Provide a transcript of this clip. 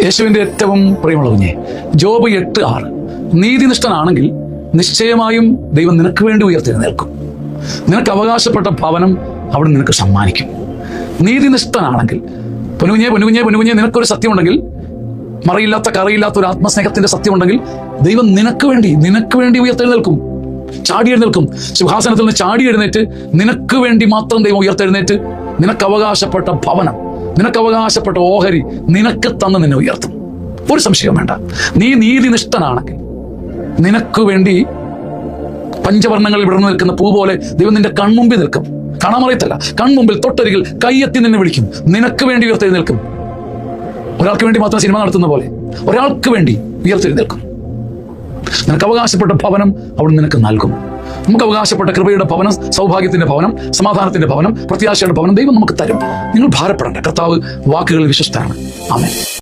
യേശുവിൻ്റെ ഏറ്റവും പ്രിയമുള്ള കുഞ്ഞെ, ജോബ് 8:6 നീതിനിഷ്ഠനാണെങ്കിൽ നിശ്ചയമായും ദൈവം നിനക്ക് വേണ്ടി ഉയർത്തെഴുന്നേൽക്കും. നിനക്ക് അവകാശപ്പെട്ട ഭവനം അവിടെ നിനക്ക് സമ്മാനിക്കും. നീതിനിഷ്ഠനാണെങ്കിൽ പൊന്നുകുഞ്ഞെ നിനക്കൊരു സത്യമുണ്ടെങ്കിൽ, മറയില്ലാത്ത കറയില്ലാത്ത ഒരു ആത്മസ്നേഹത്തിന്റെ സത്യമുണ്ടെങ്കിൽ, ദൈവം നിനക്ക് വേണ്ടി ഉയർത്തെഴുന്നേൽക്കും, ചാടി എഴുന്നേൽക്കും. സിംഹാസനത്തിൽ നിന്ന് ചാടി എഴുന്നേറ്റ് നിനക്ക് വേണ്ടി മാത്രം ദൈവം ഉയർത്തെഴുന്നേറ്റ് നിനക്ക് അവകാശപ്പെട്ട ഭവനം, നിനക്ക് അവകാശപ്പെട്ട ഓഹരി നിനക്ക് തന്ന് നിന്നെ ഉയർത്തും. ഒരു സംശയം വേണ്ട. നീ നീതിനിഷ്ഠനാണെങ്കിൽ നിനക്ക് വേണ്ടി പഞ്ചവർണ്ണങ്ങളിൽ വിടർന്നു നിൽക്കുന്ന പൂ പോലെ ദൈവം നിന്റെ കൺമുമ്പിൽ നിൽക്കും. കാണാമറിയത്തല്ല, കൺമുമ്പിൽ തൊട്ടരികിൽ കയ്യെത്തി നിന്നെ വിളിക്കും. നിനക്ക് വേണ്ടി ഉയർത്തെഴുന്നേൽക്കും. ഒരാൾക്ക് വേണ്ടി മാത്രം സിനിമ നടത്തുന്ന പോലെ ഒരാൾക്ക് വേണ്ടി ഉയർത്തെഴുന്നേൽക്കും. നിനക്ക് അവകാശപ്പെട്ട ഭവനം അവിടെ നിനക്ക് നൽകും. നമുക്ക് അവകാശപ്പെട്ട കൃപയുടെ ഭവനം, സൗഭാഗ്യത്തിന്റെ ഭവനം, സമാധാനത്തിന്റെ ഭവനം, പ്രത്യാശയുടെ ഭവനം ദൈവം നമുക്ക് തരും. നിങ്ങൾ ഭാരപ്പെടേണ്ട. കർത്താവ് വാക്കുകളിൽ വിശ്വസ്തനാണ്. ആമേൻ.